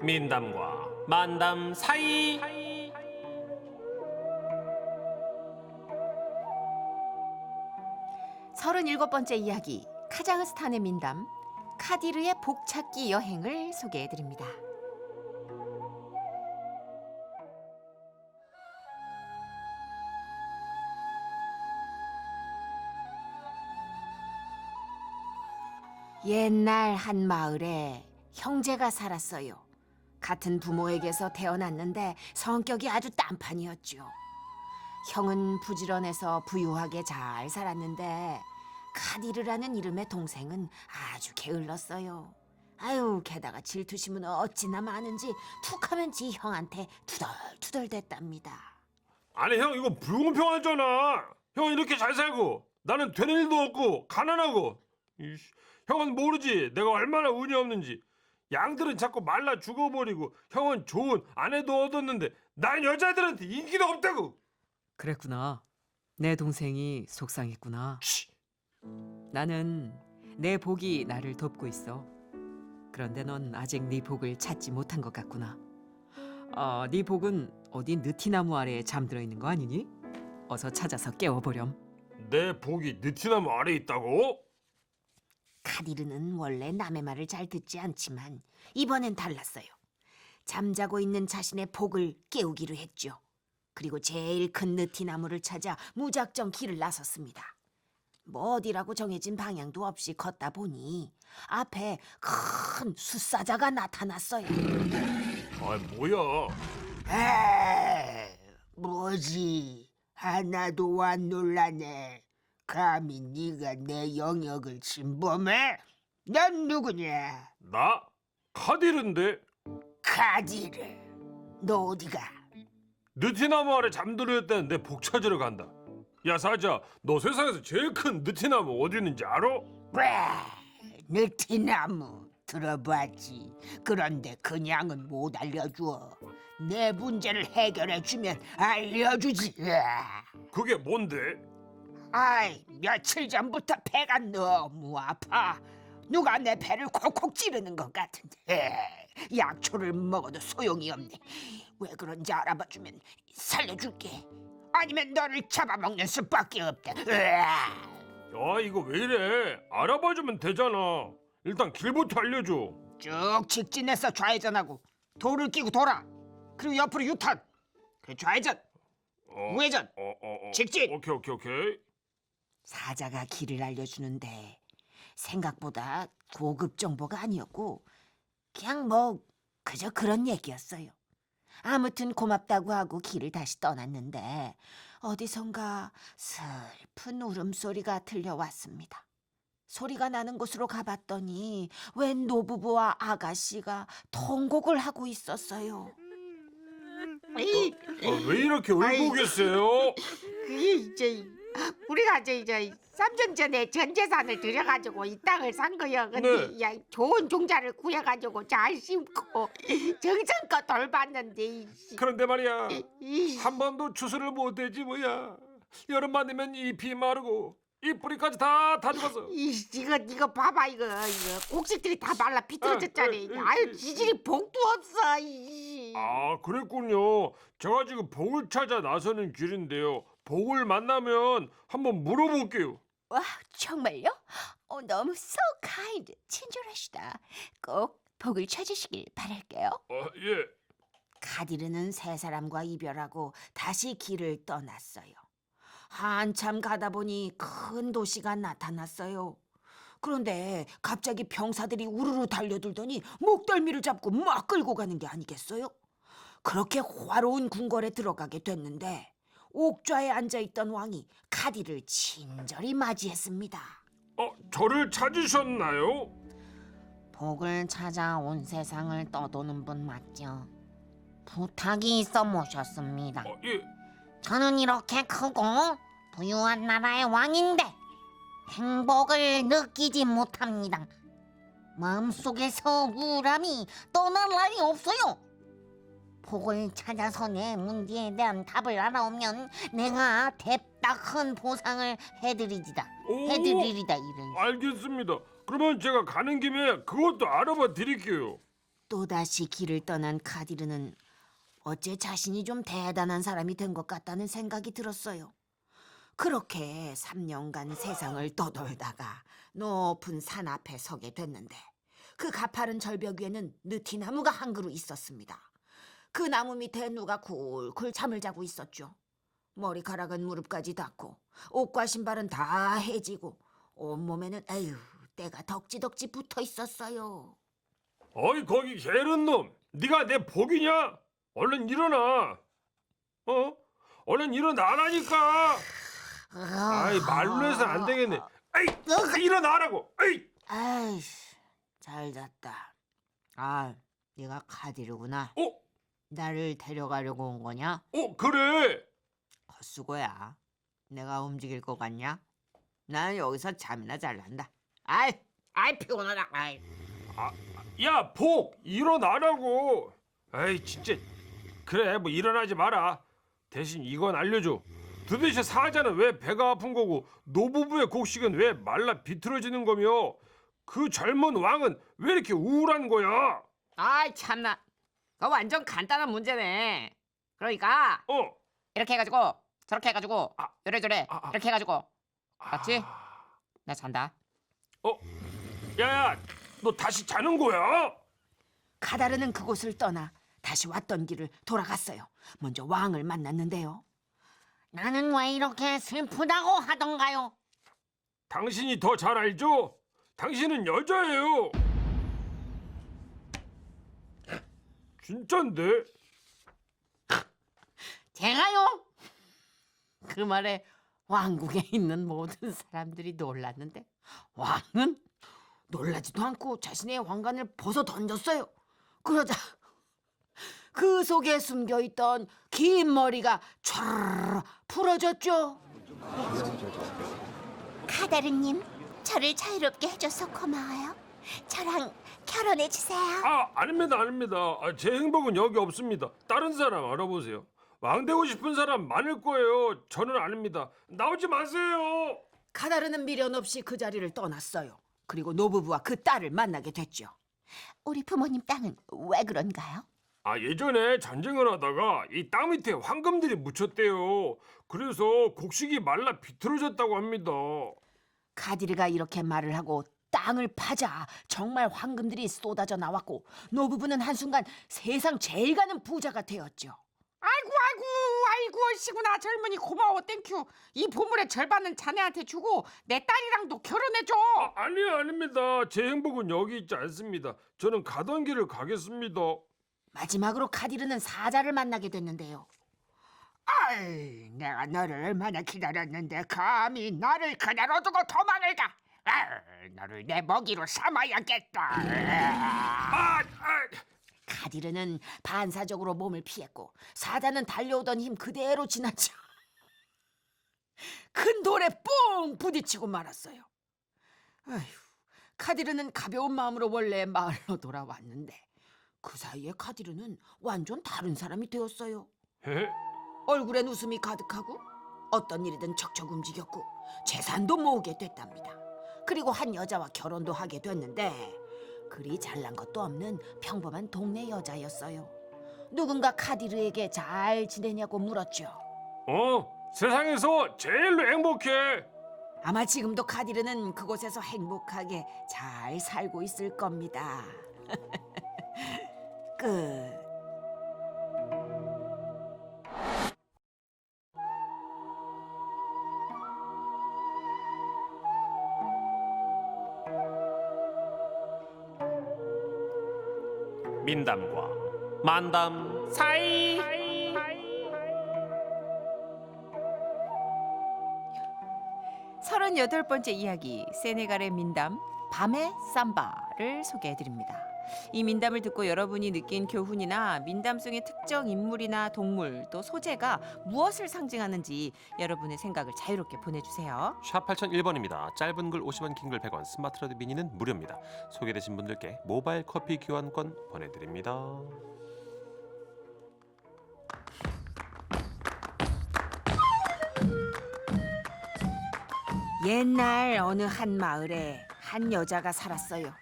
민담과 만담 사이. 37번째 이야기, 카자흐스탄의 민담 카디르의 복찾기 여행을 소개해드립니다. 옛날 한 마을에 형제가 살았어요. 같은 부모에게서 태어났는데 성격이 아주 딴판이었죠. 형은 부지런해서 부유하게 잘 살았는데 카디르라는 이름의 동생은 아주 게을렀어요. 아유, 게다가 질투심은 어찌나 많은지 툭하면 지 형한테 투덜투덜 댔답니다. 아니 형 이거 불공평하잖아. 형 이렇게 잘 살고 나는 되는 일도 없고 가난하고. 이씨, 형은 모르지 내가 얼마나 운이 없는지. 양들은 자꾸 말라 죽어버리고 형은 좋은 아내도 얻었는데 난 여자들한테 인기도 없다고. 그랬구나. 내 동생이 속상했구나. 치. 나는 내 복이 나를 돕고 있어. 그런데 넌 아직 네 복을 찾지 못한 것 같구나. 네 복은 어디 느티나무 아래에 잠들어 있는 거 아니니? 어서 찾아서 깨워보렴. 내 복이 느티나무 아래에 있다고? 카디르는 원래 남의 말을 잘 듣지 않지만 이번엔 달랐어요. 잠자고 있는 자신의 복을 깨우기로 했죠. 그리고 제일 큰 느티나무를 찾아 무작정 길을 나섰습니다. 뭐 어디라고 정해진 방향도 없이 걷다 보니 앞에 큰 숫사자가 나타났어요. 아 뭐야? 뭐지? 하나도 안 놀라네. 감히 네가 내 영역을 침범해? 넌 누구냐? 나? 카딜인데? 카디르. 너 어디가? 느티나무 아래 잠들어 있다는 내 복 찾으러 간다. 야 사자, 너 세상에서 제일 큰 느티나무 어디 있는지 알아? 왜? 느티나무 들어봤지. 그런데 그냥은 못 알려줘. 내 문제를 해결해주면 알려주지. 그게 뭔데? 아이, 며칠 전부터 배가 너무 아파. 누가 내 배를 콕콕 찌르는 것 같은데 약초를 먹어도 소용이 없네. 왜 그런지 알아봐주면 살려줄게. 아니면 너를 잡아먹는 수밖에 없다. 야 이거 왜 이래? 알아봐주면 되잖아. 일단 길부터 알려줘. 쭉 직진해서 좌회전하고 돌을 끼고 돌아. 그리고 옆으로 유턴. 그 좌회전, 우회전, 직진. 오케이. 사자가 길을 알려주는데 생각보다 고급 정보가 아니었고 그냥 뭐 그저 그런 얘기였어요. 아무튼 고맙다고 하고 길을 다시 떠났는데 어디선가 슬픈 울음소리가 들려왔습니다. 소리가 나는 곳으로 가봤더니 웬 노부부와 아가씨가 통곡을 하고 있었어요. 왜 이렇게 울고 계세요? 이제 우리가 이제 3년 전에 전 재산을 들여가지고 이 땅을 산 거야. 근데 네. 야, 좋은 종자를 구해가지고 잘 심고 정성껏 돌봤는데 그런데 말이야, 이 한 번도 추수를 못 해지 뭐야. 여름만 되면 잎이 마르고 잎 뿌리까지 다 죽었어. 이거 봐봐 이거 곡식들이 다 말라 비틀어졌잖아. 아유 지질이 복도 없어. 아 그랬군요. 제가 지금 복을 찾아 나서는 길인데요. 복을 만나면 한번 물어볼게요. 와, 정말요? 너무 so kind, 친절하시다. 꼭 복을 찾으시길 바랄게요. 예. 카디르는 세 사람과 이별하고 다시 길을 떠났어요. 한참 가다 보니 큰 도시가 나타났어요. 그런데 갑자기 병사들이 우르르 달려들더니 목덜미를 잡고 막 끌고 가는 게 아니겠어요? 그렇게 화로운 궁궐에 들어가게 됐는데 옥좌에 앉아있던 왕이 카디를 친절히 맞이했습니다. 저를 찾으셨나요? 복을 찾아 온 세상을 떠도는 분 맞죠? 부탁이 있어 모셨습니다. 예. 저는 이렇게 크고 부유한 나라의 왕인데 행복을 느끼지 못합니다. 마음속에서 우울함이 떠날 날이 없어요. 복을 찾아서 내 문제에 대한 답을 알아오면 내가 대따 큰 보상을 해드리리다. 이런. 알겠습니다. 그러면 제가 가는 김에 그것도 알아봐 드릴게요. 또다시 길을 떠난 카디르는 어째 자신이 좀 대단한 사람이 된 것 같다는 생각이 들었어요. 그렇게 3년간 세상을 떠돌다가 높은 산 앞에 서게 됐는데 그 가파른 절벽 위에는 느티나무가 한 그루 있었습니다. 그 나무 밑에 누가 굴굴 잠을 자고 있었죠. 머리카락은 무릎까지 닿고 옷과 신발은 다 해지고 온몸에는 에휴 때가 덕지덕지 붙어 있었어요. 어이 거기 게으른 놈, 네가 내 복이냐? 얼른 일어나. 얼른 일어나라니까. 아이 말로 해서 안 되겠네. 아이 일어나라고. 아이. 아이씨, 잘 잤다. 아, 네가 카디르구나. 어? 나를 데려가려고 온 거냐? 그래. 헛수고야. 내가 움직일 것 같냐? 난 여기서 잠이나 잘란다. 아이 피곤하다. 아이. 야, 복 일어나라고. 아이 진짜. 그래 뭐 일어나지 마라. 대신 이건 알려줘. 도대체 사자는 왜 배가 아픈 거고 노부부의 곡식은 왜 말라 비틀어지는 거며 그 젊은 왕은 왜 이렇게 우울한 거야? 아이 참나. 그거 완전 간단한 문제네. 그러니까 이렇게 해가지고 저렇게 해가지고 요래저래 이렇게 해가지고 맞지? 나 잔다. 야야, 너 다시 자는 거야? 카다르는 그곳을 떠나 다시 왔던 길을 돌아갔어요. 먼저 왕을 만났는데요. 나는 왜 이렇게 슬프다고 하던가요? 당신이 더 잘 알죠? 당신은 여자예요. 진짠데? 제가요? 그 말에 왕궁에 있는 모든 사람들이 놀랐는데 왕은 놀라지도 않고 자신의 왕관을 벗어 던졌어요. 그러자 그 속에 숨겨있던 긴 머리가 촤르르 풀어졌죠. 카다르님, 저를 자유롭게 해줘서 고마워요. 저랑 결혼해 주세요. 아닙니다. 제 행복은 여기 없습니다. 다른 사람 알아보세요. 왕 되고 싶은 사람 많을 거예요. 저는 아닙니다. 나오지 마세요. 카다르는 미련 없이 그 자리를 떠났어요. 그리고 노부부와 그 딸을 만나게 됐죠. 우리 부모님 땅은 왜 그런가요? 예전에 전쟁을 하다가 이 땅 밑에 황금들이 묻혔대요. 그래서 곡식이 말라 비틀어졌다고 합니다. 카디르가 이렇게 말을 하고 땅을 파자 정말 황금들이 쏟아져 나왔고 노부부는 한순간 세상 제일 가는 부자가 되었죠. 아이고 시구나 젊은이 고마워 땡큐. 이 보물의 절반은 자네한테 주고 내 딸이랑도 결혼해줘. 아닙니다. 제 행복은 여기 있지 않습니다. 저는 가던 길을 가겠습니다. 마지막으로 카디르는 사자를 만나게 됐는데요. 아이 내가 너를 얼마나 기다렸는데 감히 나를 그대로 두고 도망을 가. 너를 내 먹이로 삼아야겠다. 카디르는 반사적으로 몸을 피했고 사자는 달려오던 힘 그대로 지나쳐 큰 돌에 뽕 부딪히고 말았어요. 아휴, 카디르는 가벼운 마음으로 원래 마을로 돌아왔는데 그 사이에 카디르는 완전 다른 사람이 되었어요. 얼굴엔 웃음이 가득하고 어떤 일이든 척척 움직였고 재산도 모으게 됐답니다. 그리고 한 여자와 결혼도 하게 됐는데 그리 잘난 것도 없는 평범한 동네 여자였어요. 누군가 카디르에게 잘 지내냐고 물었죠. 세상에서 제일로 행복해. 아마 지금도 카디르는 그곳에서 행복하게 잘 살고 있을 겁니다. 끝. 민담과 만담 사이. 38번째 이야기 세네갈의 민담 밤의 삼바를 소개해드립니다. 이 민담을 듣고 여러분이 느낀 교훈이나 민담 속의 특정 인물이나 동물 또 소재가 무엇을 상징하는지 여러분의 생각을 자유롭게 보내주세요. 샵 8001번입니다. 짧은 글 50원, 긴 글 100원, 스마트 라디오 미니는 무료입니다. 소개되신 분들께 모바일 커피 교환권 보내드립니다. 옛날 어느 한 마을에 한 여자가 살았어요.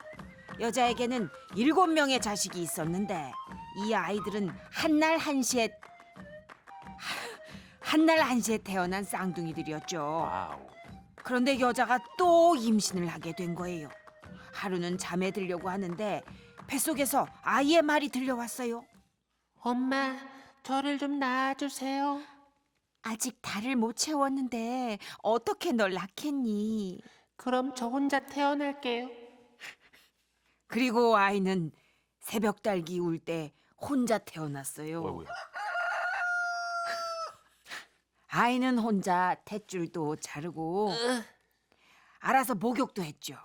여자에게는 7명의 자식이 있었는데 이 아이들은 한날 한시에 태어난 쌍둥이들이었죠. 와우. 그런데 여자가 또 임신을 하게 된 거예요. 하루는 잠에 들려고 하는데 뱃속에서 아이의 말이 들려왔어요. 엄마, 저를 좀 낳아주세요. 아직 달을 못 채웠는데 어떻게 널 낳겠니? 그럼 저 혼자 태어날게요. 그리고 아이는 새벽 달기 울 때 혼자 태어났어요. 어이구야. 아이는 혼자 탯줄도 자르고 알아서 목욕도 했죠.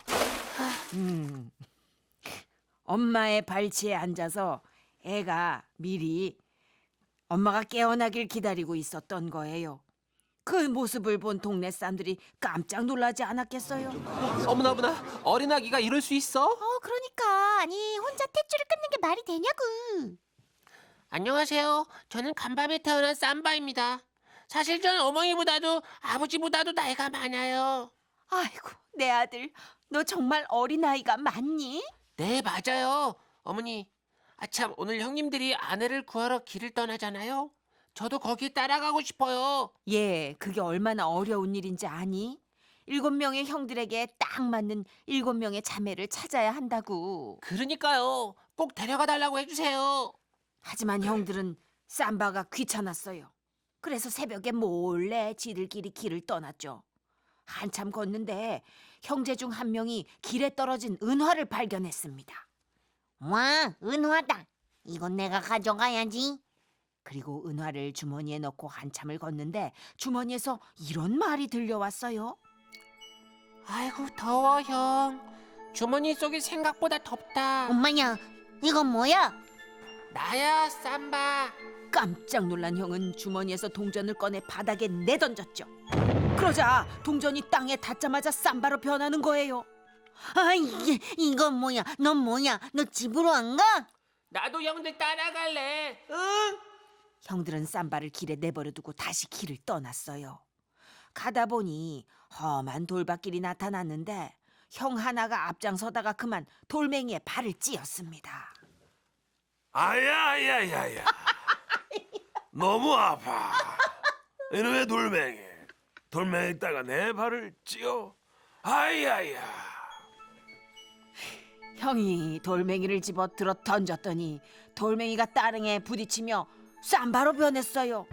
엄마의 발치에 앉아서 애가 미리 엄마가 깨어나길 기다리고 있었던 거예요. 그 모습을 본 동네 사람들이 깜짝 놀라지 않았겠어요? 어머나, 어린아기가 이럴 수 있어? 그러니까 아니 혼자 탯줄을 끊는 게 말이 되냐고. 안녕하세요. 저는 간밤에 태어난 삼바입니다. 사실 저는 어머니보다도 아버지보다도 나이가 많아요. 아이고, 내 아들, 너 정말 어린아이가 맞니? 네, 맞아요. 어머니, 아참 오늘 형님들이 아내를 구하러 길을 떠나잖아요. 저도 거기 따라가고 싶어요. 예, 그게 얼마나 어려운 일인지 아니? 7명의 형들에게 딱 맞는 7명의 자매를 찾아야 한다고. 그러니까요. 꼭 데려가 달라고 해주세요. 하지만 형들은 삼바가 귀찮았어요. 그래서 새벽에 몰래 지들끼리 길을 떠났죠. 한참 걷는데 형제 중 한 명이 길에 떨어진 은화를 발견했습니다. 와, 은화다. 이건 내가 가져가야지. 그리고 은화를 주머니에 넣고 한참을 걷는데 주머니에서 이런 말이 들려왔어요. 아이고 더워 형. 주머니 속이 생각보다 덥다. 엄마야, 이건 뭐야? 나야 삼바. 깜짝 놀란 형은 주머니에서 동전을 꺼내 바닥에 내던졌죠. 그러자 동전이 땅에 닿자마자 쌈바로 변하는 거예요. 이건 뭐야? 넌 뭐야? 너 집으로 안 가? 나도 형들 따라갈래. 응? 형들은 쌈바를 길에 내버려두고 다시 길을 떠났어요. 가다 보니 험한 돌밭길이 나타났는데 형 하나가 앞장서다가 그만 돌멩이에 발을 찧었습니다. 아야야야야. 너무 아파. 이놈의 돌멩이. 돌멩이 따가 내 발을 찧어. 아야야. 형이 돌멩이를 집어들어 던졌더니 돌멩이가 따릉에 부딪히며 쌈바로 변했어요.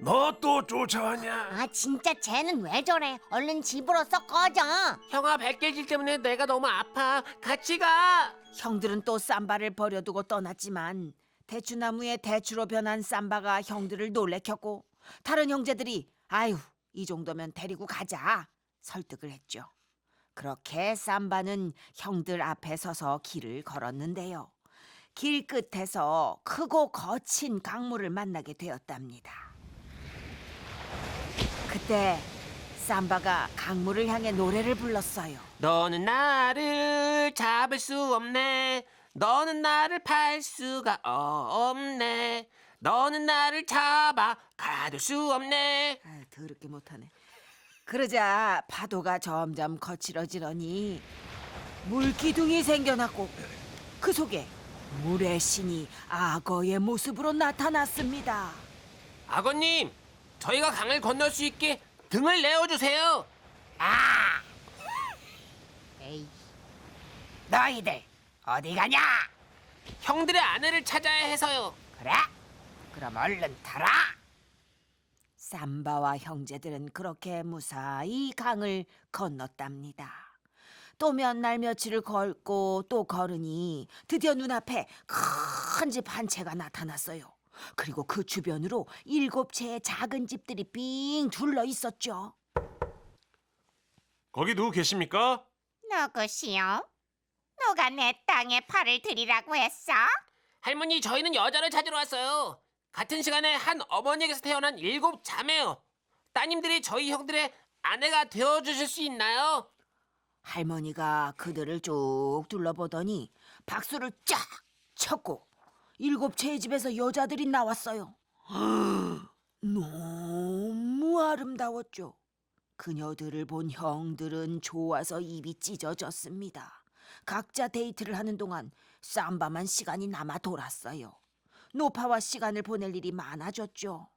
너 또 쫓아왔냐? 아, 진짜 쟤는 왜 저래? 얼른 집으로 썩 꺼져. 형아 백개질 때문에 내가 너무 아파. 같이 가. 형들은 또 쌈바를 버려두고 떠났지만 대추나무에 대추로 변한 쌈바가 형들을 놀래켰고 다른 형제들이 아유, 이 정도면 데리고 가자 설득을 했죠. 그렇게 쌈바는 형들 앞에 서서 길을 걸었는데요. 길 끝에서 크고 거친 강물을 만나게 되었답니다. 그때 쌈바가 강물을 향해 노래를 불렀어요. 너는 나를 잡을 수 없네. 너는 나를 팔 수가 없네. 너는 나를 잡아 가둘 수 없네. 아, 더럽게 못하네. 그러자 파도가 점점 거칠어지더니 물기둥이 생겨났고 그 속에 물의 신이 악어의 모습으로 나타났습니다. 아버님, 저희가 강을 건널 수 있게 등을 내어주세요. 에이, 너희들 어디 가냐? 형들의 아내를 찾아야 해서요. 그래? 그럼 얼른 타라. 삼바와 형제들은 그렇게 무사히 강을 건넜답니다. 또 몇 날 며칠을 걷고 또 걸으니 드디어 눈앞에 큰 집 한 채가 나타났어요. 그리고 그 주변으로 7채의 작은 집들이 삥 둘러 있었죠. 거기 누구 계십니까? 누구시오? 누가 내 땅에 팔을 들이라고 했어? 할머니, 저희는 여자를 찾으러 왔어요. 같은 시간에 한 어머니에게서 태어난 7 자매요. 따님들이 저희 형들의 아내가 되어주실 수 있나요? 할머니가 그들을 쭉 둘러보더니 박수를 쫙 쳤고 7채의 집에서 여자들이 나왔어요. 너무 아름다웠죠. 그녀들을 본 형들은 좋아서 입이 찢어졌습니다. 각자 데이트를 하는 동안 삼바만 시간이 남아 돌았어요. 노파와 시간을 보낼 일이 많아졌죠.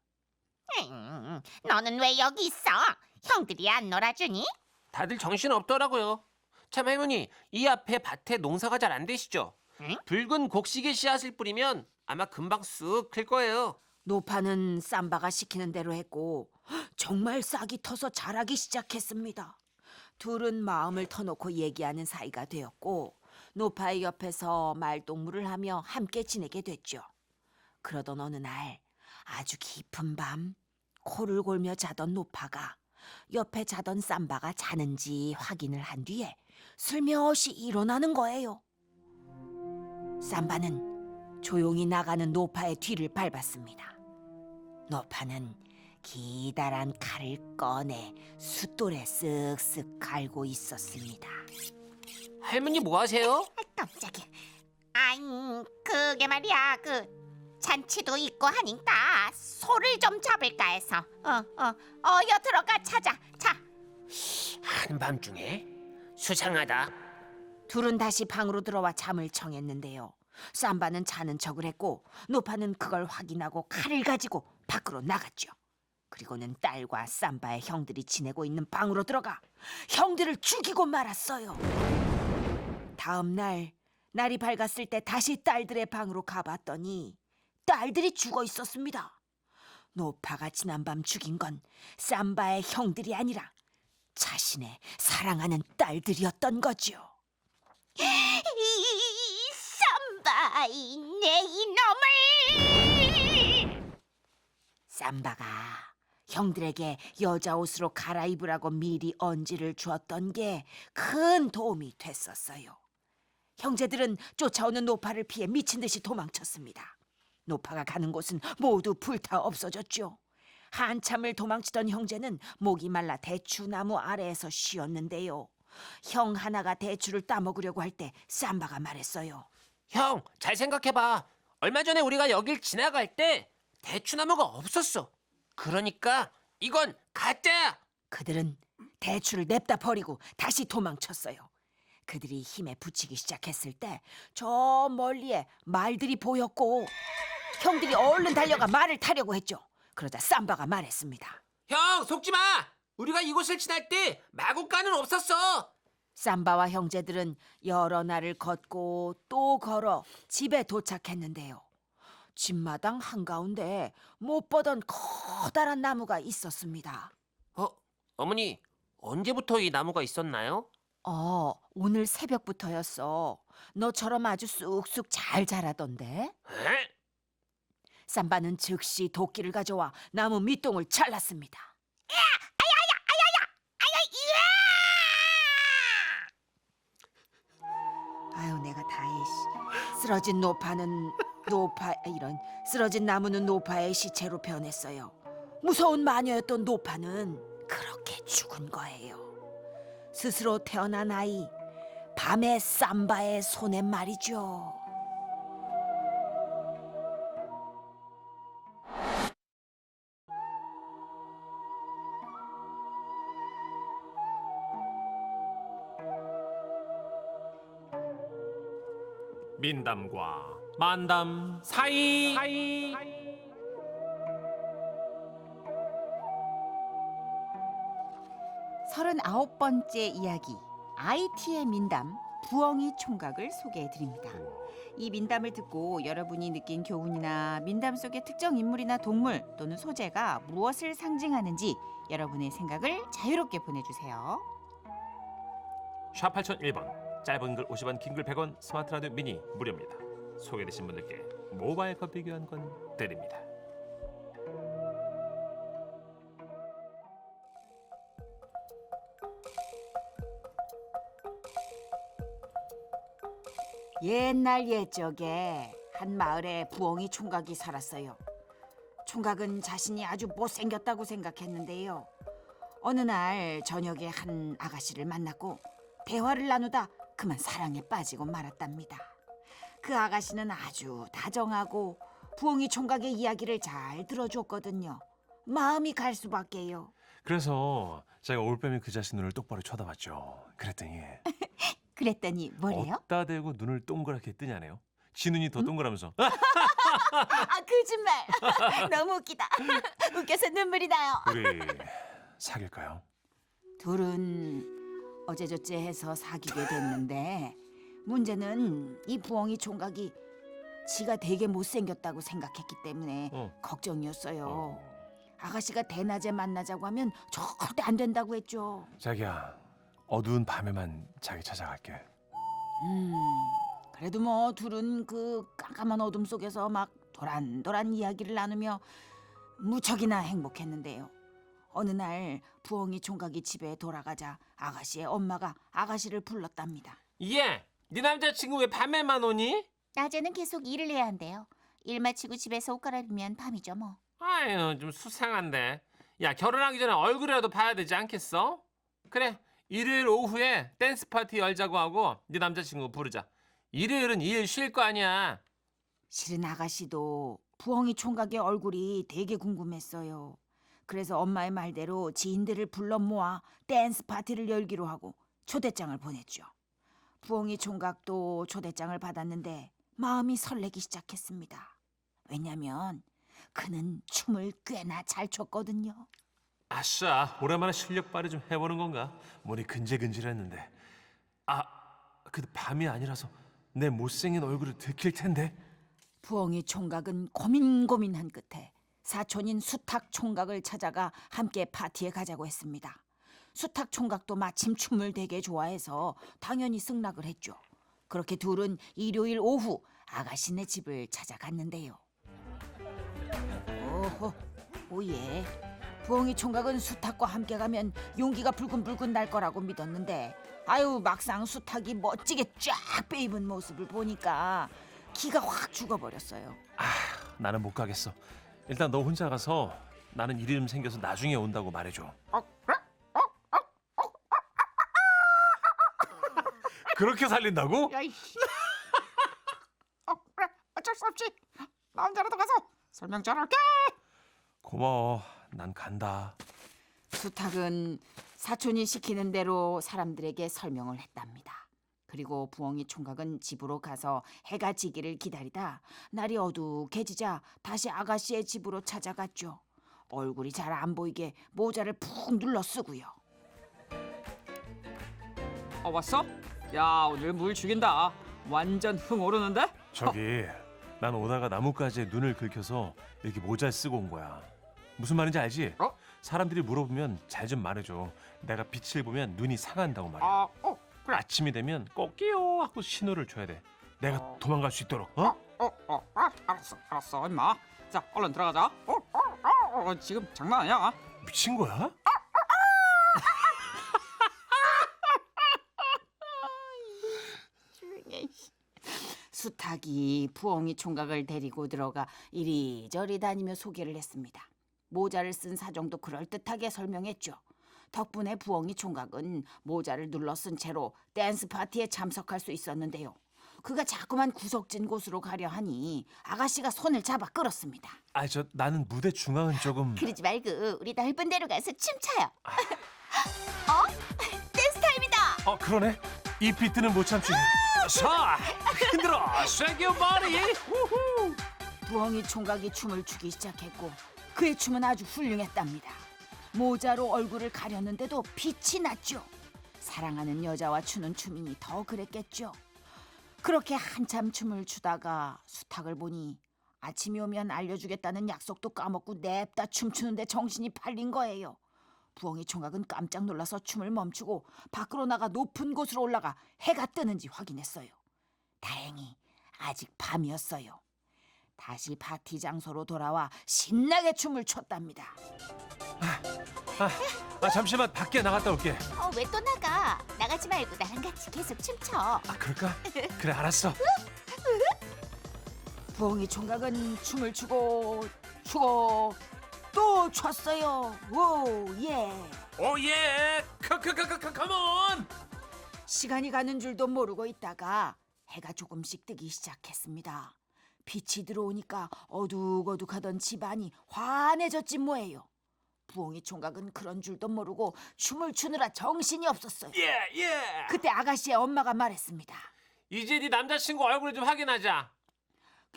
너는 왜 여기 있어? 형들이 안 놀아주니? 다들 정신 없더라고요. 참 할머니, 이 앞에 밭에 농사가 잘 안 되시죠? 응? 붉은 곡식의 씨앗을 뿌리면 아마 금방 쑥 클 거예요. 노파는 삼바가 시키는 대로 했고 정말 싹이 터서 자라기 시작했습니다. 둘은 마음을 터놓고 얘기하는 사이가 되었고 노파의 옆에서 말동무를 하며 함께 지내게 됐죠. 그러던 어느 날 아주 깊은 밤 코를 골며 자던 노파가 옆에 자던 삼바가 자는지 확인을 한 뒤에 슬며시 일어나는 거예요. 삼바는 조용히 나가는 노파의 뒤를 밟았습니다. 노파는 기다란 칼을 꺼내 숫돌에 쓱쓱 갈고 있었습니다. 할머니 뭐 하세요? 깜짝이야. 그게 말이야. 잔치도 있고 하니까 소를 좀 잡을까 해서. 어여 들어가 찾아. 자. 한밤중에? 수상하다. 둘은 다시 방으로 들어와 잠을 청했는데요. 삼바는 자는 척을 했고 노파는 그걸 확인하고 칼을 가지고 밖으로 나갔죠. 그리고는 딸과 삼바의 형들이 지내고 있는 방으로 들어가 형들을 죽이고 말았어요. 다음 날 날이 밝았을 때 다시 딸들의 방으로 가봤더니 딸들이 죽어 있었습니다. 노파가 지난밤 죽인 건 삼바의 형들이 아니라 자신의 사랑하는 딸들이었던 거죠. 이 삼바이 내 이놈을! 삼바가 형들에게 여자 옷으로 갈아입으라고 미리 언지를 주었던 게 큰 도움이 됐었어요. 형제들은 쫓아오는 노파를 피해 미친 듯이 도망쳤습니다. 노파가 가는 곳은 모두 불타 없어졌죠. 한참을 도망치던 형제는 목이 말라 대추나무 아래에서 쉬었는데요. 형 하나가 대추를 따먹으려고 할 때 삼바가 말했어요. 형, 잘 생각해봐. 얼마 전에 우리가 여길 지나갈 때 대추나무가 없었어. 그러니까 이건 가짜야. 그들은 대추를 냅다 버리고 다시 도망쳤어요. 그들이 힘에 부치기 시작했을 때 저 멀리에 말들이 보였고 형들이 얼른 달려가 말을 타려고 했죠. 그러자 삼바가 말했습니다. 형, 속지 마. 우리가 이곳을 지날 때 마구간은 없었어. 삼바와 형제들은 여러 날을 걷고 또 걸어 집에 도착했는데요. 집마당 한가운데 못 보던 커다란 나무가 있었습니다. 어머니, 언제부터 이 나무가 있었나요? 오늘 새벽부터였어. 너처럼 아주 쑥쑥 잘 자라던데. 에? 삼바는 즉시 도끼를 가져와 나무 밑동을 잘랐습니다. 아유, 내가 다해. 쓰러진 쓰러진 나무는 노파의 시체로 변했어요. 무서운 마녀였던 노파는 그렇게 죽은 거예요. 스스로 태어난 아이, 밤의 삼바의 손에 말이죠. 민담과 만담 사이. 39번째 이야기 IT의 민담 부엉이 총각을 소개해드립니다. 이 민담을 듣고 여러분이 느낀 교훈이나 민담 속의 특정 인물이나 동물 또는 소재가 무엇을 상징하는지 여러분의 생각을 자유롭게 보내주세요. 샵 8001번, 짧은 글 50원, 긴 글 100원, 스마트 라디오 미니 무료입니다. 소개되신 분들께 모바일 커피 교환권 드립니다. 옛날 옛적에 한 마을에 부엉이 총각이 살았어요. 총각은 자신이 아주 못생겼다고 생각했는데요. 어느 날 저녁에 한 아가씨를 만났고 대화를 나누다 그만 사랑에 빠지고 말았답니다. 그 아가씨는 아주 다정하고 부엉이 총각의 이야기를 잘 들어줬거든요. 마음이 갈 수밖에요. 그래서 제가 올빼미 그 자식 눈을 똑바로 쳐다봤죠. 그랬더니 그랬더니 뭐래요? 어디다 대고 눈을 동그랗게 뜨냐네요. 지 눈이 더 동그라면서. 아, 거짓말. 너무 웃기다. 웃겨서 눈물이 나요. 우리 사귈까요? 둘은 어제저째 해서 사귀게 됐는데 문제는 이 부엉이 총각이 지가 되게 못생겼다고 생각했기 때문에 걱정이었어요. 아가씨가 대낮에 만나자고 하면 절대 안 된다고 했죠. 자기야, 어두운 밤에만 자기 찾아갈게. 그래도 뭐 둘은 그 깜깜한 어둠 속에서 막 도란도란 이야기를 나누며 무척이나 행복했는데요. 어느 날 부엉이 총각이 집에 돌아가자 아가씨의 엄마가 아가씨를 불렀답니다. 예, 네 남자친구 왜 밤에만 오니? 낮에는 계속 일을 해야 한대요. 일 마치고 집에서 옷 갈아입으면 밤이죠 뭐. 아유, 좀 수상한데. 야, 결혼하기 전에 얼굴이라도 봐야 되지 않겠어? 그래, 일요일 오후에 댄스 파티 열자고 하고 네 남자친구 부르자. 일요일은 일 쉴 거 아니야. 실은 아가씨도 부엉이 총각의 얼굴이 되게 궁금했어요. 그래서 엄마의 말대로 지인들을 불러 모아 댄스 파티를 열기로 하고 초대장을 보냈죠. 부엉이 총각도 초대장을 받았는데 마음이 설레기 시작했습니다. 왜냐면 그는 춤을 꽤나 잘 췄거든요. 아싸, 오랜만에 실력 발휘 좀 해보는 건가? 머리 근질근질했는데. 근데 밤이 아니라서 내 못생긴 얼굴을 들킬 텐데. 부엉이 총각은 고민한 끝에 사촌인 수탉 총각을 찾아가 함께 파티에 가자고 했습니다. 수탉 총각도 마침 춤을 되게 좋아해서 당연히 승낙을 했죠. 그렇게 둘은 일요일 오후 아가씨네 집을 찾아갔는데요. 오호, 오예. 부엉이 총각은 수탉과 함께 가면 용기가 불끈불끈 날 거라고 믿었는데 아유 막상 수탉이 멋지게 쫙 빼입은 모습을 보니까 기가 확 죽어버렸어요. 나는 못 가겠어. 일단 너 혼자 가서 나는 일 좀 생겨서 나중에 온다고 말해줘. 그렇게 살린다고? 야이씨. 그래, 어쩔 수 없지. 나 혼자라도 가서 설명 잘할게. 고마워. 난 간다. 수탉은 사촌이 시키는 대로 사람들에게 설명을 했답니다. 그리고 부엉이 총각은 집으로 가서 해가 지기를 기다리다 날이 어둑해지자 다시 아가씨의 집으로 찾아갔죠. 얼굴이 잘 안 보이게 모자를 푹 눌러 쓰고요. 왔어? 야, 오늘 물 죽인다. 완전 흥 오르는데? 저기, 난 오다가 나뭇가지에 눈을 긁혀서 이렇게 모자 쓰고 온 거야. 무슨 말인지 알지? 사람들이 물어보면 잘 좀 말해줘. 내가 빛을 보면 눈이 상한다고 말이야. 그래. 아침이 되면 꼭 끼요 하고 신호를 줘야 돼. 내가 도망갈 수 있도록. 알았어, 임마. 자, 얼른 들어가자. 지금 장난 아니야? 미친 거야? 수탉이 부엉이 총각을 데리고 들어가 이리저리 다니며 소개를 했습니다. 모자를 쓴 사정도 그럴듯하게 설명했죠. 덕분에 부엉이 총각은 모자를 눌러 쓴 채로 댄스 파티에 참석할 수 있었는데요. 그가 자꾸만 구석진 곳으로 가려 하니 아가씨가 손을 잡아 끌었습니다. 나는 무대 중앙은 조금. 그러지 말고 우리 넓은 데로 가서 춤춰요. 댄스 타임이다. 그러네. 이 비트는 못 참지. 자, 흔들어. Shake your body. 부엉이 총각이 춤을 추기 시작했고 그의 춤은 아주 훌륭했답니다. 모자로 얼굴을 가렸는데도 빛이 났죠. 사랑하는 여자와 추는 춤이니 더 그랬겠죠. 그렇게 한참 춤을 추다가 수탉을 보니 아침이 오면 알려주겠다는 약속도 까먹고 냅다 춤추는데 정신이 팔린 거예요. 부엉이 총각은 깜짝 놀라서 춤을 멈추고 밖으로 나가 높은 곳으로 올라가 해가 뜨는지 확인했어요. 다행히 아직 밤이었어요. 다시 파티 장소로 돌아와 신나게 춤을 췄답니다. 잠시만 밖에 나갔다 올게. 왜 또 나가? 나가지 말고 나랑 같이 계속 춤춰. 그럴까? 그래, 알았어. 부엉이 총각은 춤을 추고 또 췄어요. 오, 예. 오예. 컴온. 시간이 가는 줄도 모르고 있다가 해가 조금씩 뜨기 시작했습니다. 빛이 들어오니까 어둑어둑하던 집안이 환해졌지 뭐예요. 부엉이 총각은 그런 줄도 모르고 춤을 추느라 정신이 없었어요. 예. 그때 아가씨의 엄마가 말했습니다. 이제 네 남자친구 얼굴 좀 확인하자.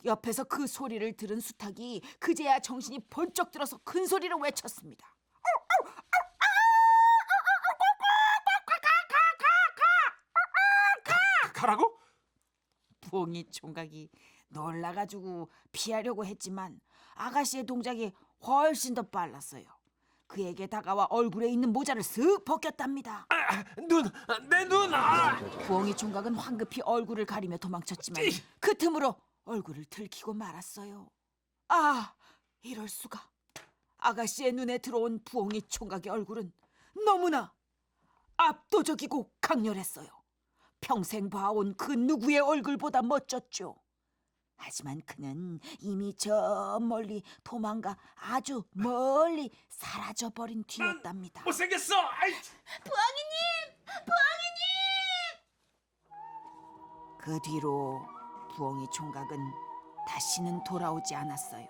옆에서 그 소리를 들은 수탉이 그제야 정신이 번쩍 들어서 큰 소리로 외쳤습니다. 가라고? 부엉이 총각이 놀라가지고 피하려고 했지만 아가씨의 동작이 훨씬 더 빨랐어요. 그에게 다가와 얼굴에 있는 모자를 쓱 벗겼답니다. 내 눈. 부엉이 총각은 황급히 얼굴을 가리며 도망쳤지만 그 틈으로 얼굴을 들키고 말았어요. 아, 이럴 수가. 아가씨의 눈에 들어온 부엉이 총각의 얼굴은 너무나 압도적이고 강렬했어요. 평생 봐온 그 누구의 얼굴보다 멋졌죠. 하지만 그는 이미 저 멀리 도망가 아주 멀리 사라져버린 뒤였답니다. 못생겼어. 그 뒤로 부엉이 총각은 다시는 돌아오지 않았어요.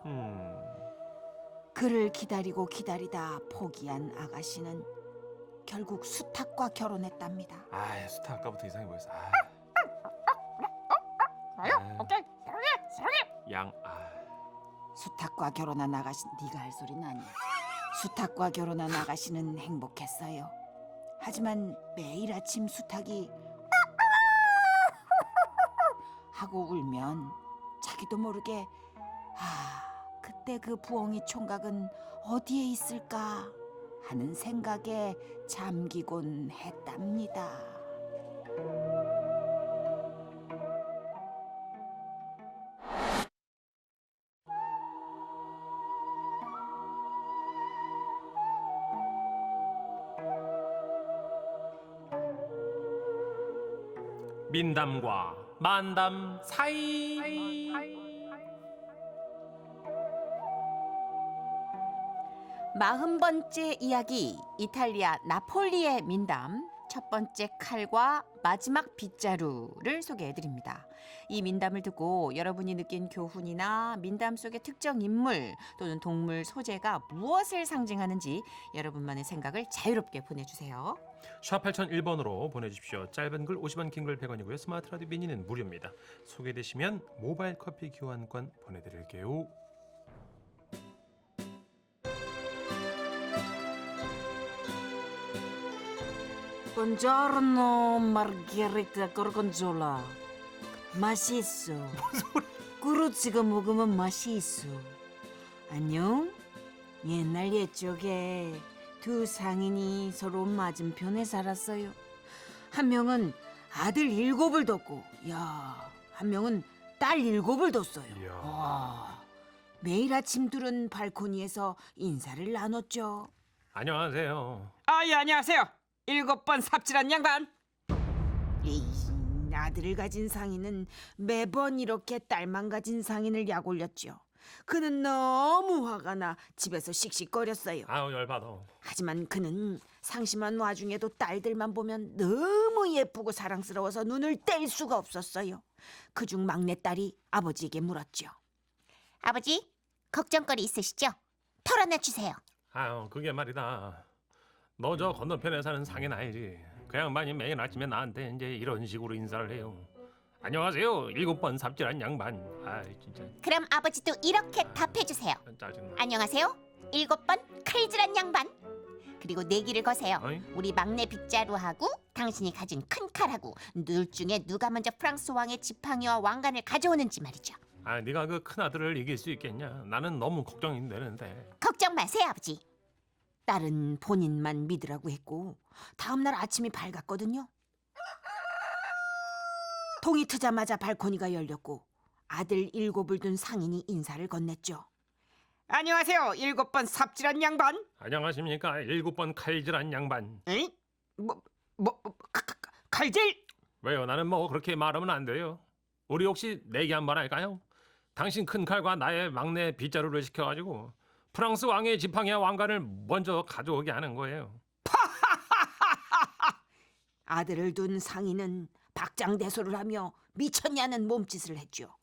그를 기다리고 기다리다 포기한 아가씨는 결국 수탉과 결혼했답니다. 아, 수탉 아까부터 이상해 보였어. 아. 오케이. 양. 수탉과 결혼한 아가씨, 네가 할 소리는 아니야. 수탉과 결혼한 아가씨는 행복했어요. 하지만 매일 아침 수탉이 하고 울면 자기도 모르게 그때 그 부엉이 총각은 어디에 있을까 하는 생각에 잠기곤 했답니다. 민담과 만담 사이. 40번째 이야기 이탈리아 나폴리의 민담 첫 번째 칼과 마지막 빗자루를 소개해드립니다. 이 민담을 듣고 여러분이 느낀 교훈이나 민담 속의 특정 인물 또는 동물 소재가 무엇을 상징하는지 여러분만의 생각을 자유롭게 보내주세요. 샵 8001번으로 보내주십시오. 짧은 글 50원, 긴 글 100원이고요. 스마트 라디오 미니는 무료입니다. 소개되시면 모바일 커피 교환권 보내드릴게요. Buongiorno Margherita Gorgonzola. 맛있어. 꾸루치가 먹으면 맛있어. 안녕? 옛날 옛적에 두 상인이 서로 맞은편에 살았어요. 한 명은 아들 7을 뒀고, 한 명은 딸 7을 뒀어요. 이야. 와, 매일 아침 둘은 발코니에서 인사를 나눴죠. 안녕하세요. 예, 안녕하세요. 7번 삽질한 양반. 아들을 가진 상인은 매번 이렇게 딸만 가진 상인을 약올렸죠. 그는 너무 화가 나 집에서 씩씩거렸어요. 아우 열받아. 하지만 그는 상심한 와중에도 딸들만 보면 너무 예쁘고 사랑스러워서 눈을 뗄 수가 없었어요. 그중 막내딸이 아버지에게 물었죠. 아버지, 걱정거리 있으시죠? 털어내 주세요. 아유 그게 말이다. 너 저 건너편에 사는 상인 아니지? 그 양반이 매일 아침에 나한테 이제 이런 식으로 인사를 해요. 안녕하세요. 7번 삽질한 양반. 아 진짜 그럼 아버지도 이렇게 답해 주세요. 짜증나. 안녕하세요. 7번 칼질한 양반. 그리고 내기를 거세요. 어이? 우리 막내 빗자루하고 당신이 가진 큰 칼하고 둘 중에 누가 먼저 프랑스 왕의 지팡이와 왕관을 가져오는지 말이죠. 아 네가 그 큰 아들을 이길 수 있겠냐? 나는 너무 걱정이 되는데. 걱정 마세요, 아버지. 딸은 본인만 믿으라고 했고 다음날 아침이 밝았거든요. 동이 트자마자 발코니가 열렸고 아들 7을 둔 상인이 인사를 건넸죠. 안녕하세요. 7번 삽질한 양반. 안녕하십니까? 7번 칼질한 양반. 에이? 칼질? 왜요? 나는 뭐 그렇게 말하면 안 돼요. 우리 혹시 내기 한번 할까요? 당신 큰 칼과 나의 막내 빗자루를 시켜가지고 프랑스 왕의 지팡이와 왕관을 먼저 가져오게 하는 거예요. 아들을 둔 상인은 박장대소를 하며 미쳤냐는 몸짓을 했죠.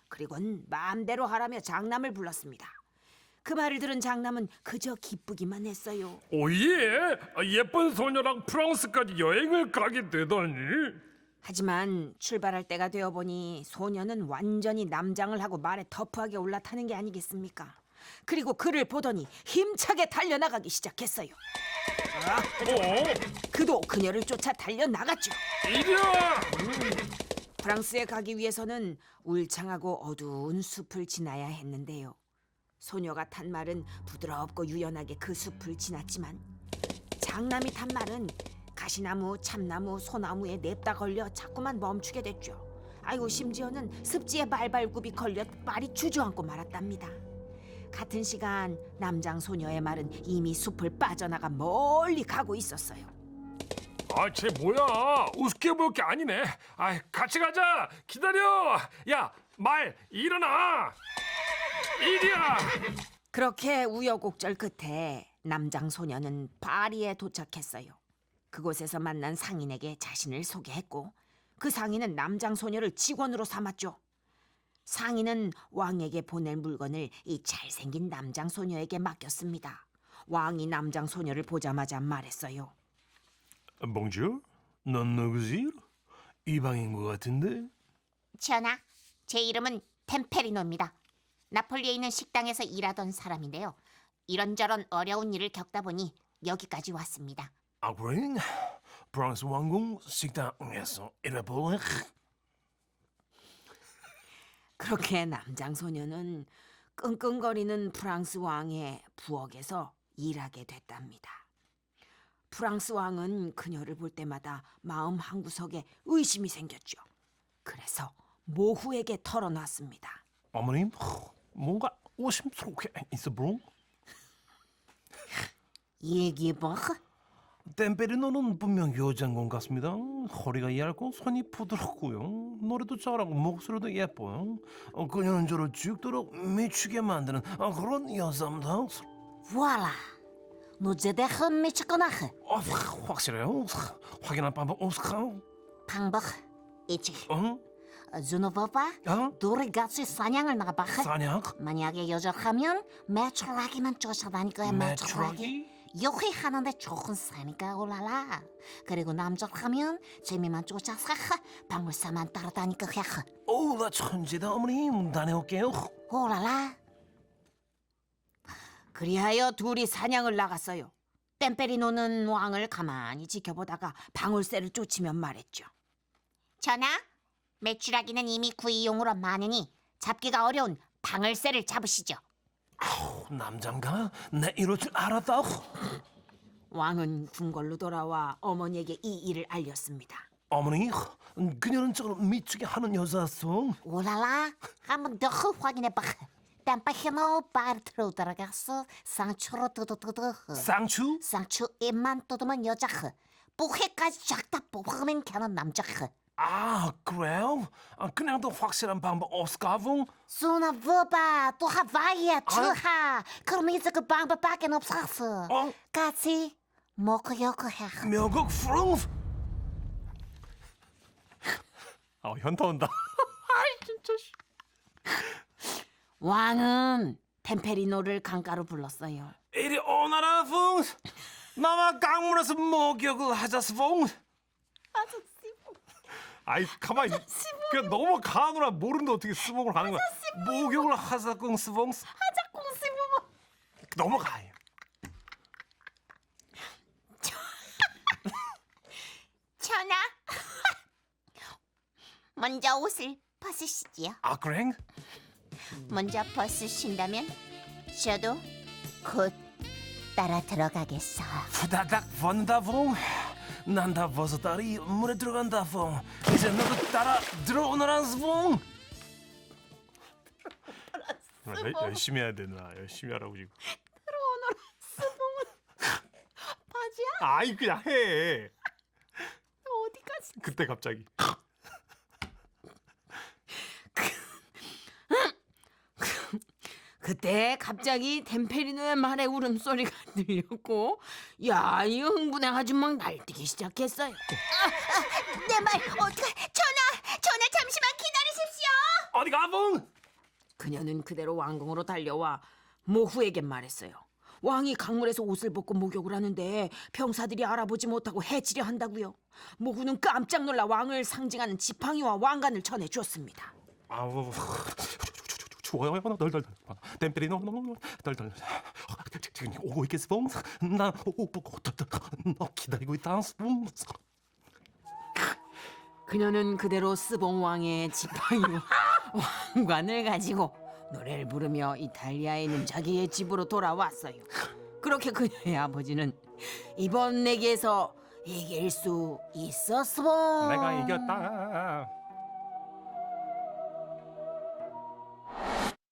그리고는 마음대로 하라며 장남을 불렀습니다. 그 말을 들은 장남은 그저 기쁘기만 했어요. 오예, 예쁜 소녀랑 프랑스까지 여행을 가게 되다니. 하지만 출발할 때가 되어 보니 소녀는 완전히 남장을 하고 말에 터프하게 올라타는 게 아니겠습니까? 그리고 그를 보더니 힘차게 달려나가기 시작했어요. 그도 그녀를 쫓아 달려나갔죠. 이리와. 프랑스에 가기 위해서는 울창하고 어두운 숲을 지나야 했는데요. 소녀가 탄 말은 부드럽고 유연하게 그 숲을 지났지만 장남이 탄 말은 가시나무, 참나무, 소나무에 냅다 걸려 자꾸만 멈추게 됐죠. 아이고 심지어는 습지에 발발굽이 걸려 말이 주저앉고 말았답니다. 같은 시간 남장 소녀의 말은 이미 숲을 빠져나가 멀리 가고 있었어요. 아, 쟤 뭐야? 우습게 볼 게 아니네. 아, 같이 가자. 기다려. 야, 말 일어나. 이리야. 그렇게 우여곡절 끝에 남장 소녀는 파리에 도착했어요. 그곳에서 만난 상인에게 자신을 소개했고 그 상인은 남장 소녀를 직원으로 삼았죠. 상인은 왕에게 보낼 물건을 이 잘생긴 남장 소녀에게 맡겼습니다. 왕이 남장 소녀를 보자마자 말했어요. 봉주, 넌 누구지? 이방인 것 같은데? 전하, 제 이름은 템페리노입니다. 나폴리에 있는 식당에서 일하던 사람인데요. 이런저런 어려운 일을 겪다 보니 여기까지 왔습니다. 아, 그래? 프랑스 왕궁 식당에서 일해볼래? 그렇게 남장 소녀는 끙끙거리는 프랑스 왕의 부엌에서 일하게 됐답니다. 프랑스 왕은 그녀를 볼 때마다 마음 한구석에 의심이 생겼죠. 그래서 모후에게 털어놨습니다. 어머님, 뭔가 오심스럽게 있어 보여. 얘기해봐. 템페리노는 분명 여자인 것 같습니다. 허리가 얇고 손이 부드럽고요. 노래도 잘하고 목소리도 예뻐요. 그녀는 저를 죽도록 미치게 만드는 그런 여자입니다. voilà. 너 제대 미쳤구나. 확실해요? 확인할 방법 없을까요? 방법 있지. 어? 주노버바 둘이 같이 사냥을 나가봐. 사냥? 만약에 여자하면 매출하기만 쫓아다닐 거야. 매출하기? 요회하는데 좋은 사니까 올라라. 그리고 남자하면 재미만 쫓아서 박물사만 따라다니까 해. 오, 나 천재다 어머님. 다녀올게요. 올라라. 그리하여 둘이 사냥을 나갔어요. 템페리노는 왕을 가만히 지켜보다가 방울새를 쫓으며 말했죠. 전하, 매출하기는 이미 구이용으로 많으니 잡기가 어려운 방울새를 잡으시죠. 남장가? 내 이럴 줄 알았다. 왕은 궁궐로 돌아와 어머니에게 이 일을 알렸습니다. 어머니, 그녀는 저를 미치게 하는 여자소. 올라라. 한번 더 확인해봐. 땀빠히노 바르트로 들어가서 상추로 뜯어. 쌍추? 상추 입만 뜯으면 여자. 뿌회까지 쫙다 뽑으면 걔는 남자. 아, 그래요? 그냥 더 확실한 방법 없을까, 봉? 수나 버바 또 하와이야 주하. 그럼 이제 그 방법밖에 없었어. 같이 먹고 여고 해. 미국 프랑스. 현타 온다. 왕은 템페리노를 강가로 불렀어요. 이리 오너라, 봉. 나와 강물에서 목욕을 하자스, 봉. 아이 가만히 그냥 넘어가느라 모르는데 어떻게 스봉을 하는 거야. 목욕을 하자꿍 스봉. 하자꿍 스봉. 넘어가요. 전하. 먼저 옷을 벗으시지요. 아, 그래? 먼저 벗으신다면 저도 곧 따라 들어가겠어. 후다닥 벗는다, 봉. 난 다 벗었다리 물에 들어간다, 봉. 이제 너도 따라 들어오너라, 봉. 열심히 해야 되나? 열심히 하라고 지금. 들어오너라 스봉은 바지야? 아이 그냥 해. 어디까지? 그때 갑자기. 그때 갑자기 템페리노의 말에 울음소리가 들렸고 야, 이 흥분해 아줌마 날뛰기 시작했어요. 내 말 어떻게? 전하 잠시만 기다리십시오. 어디 가, 봉? 그녀는 그대로 왕궁으로 달려와 모후에게 말했어요. 왕이 강물에서 옷을 벗고 목욕을 하는데 병사들이 알아보지 못하고 해치려 한다고요. 모후는 깜짝 놀라 왕을 상징하는 지팡이와 왕관을 전해주었습니다. 아우 좋아요 널널 템페리 널널 지금 오고 있겠어 나 오고 너 기다리고 있다 그녀는 그대로 스봉 왕의 지팡이와 왕관을 가지고 노래를 부르며 이탈리아에 있는 자기의 집으로 돌아왔어요. 그렇게 그녀의 아버지는 이번 내기에서 이길 수 있어 스봉. 내가 이겼다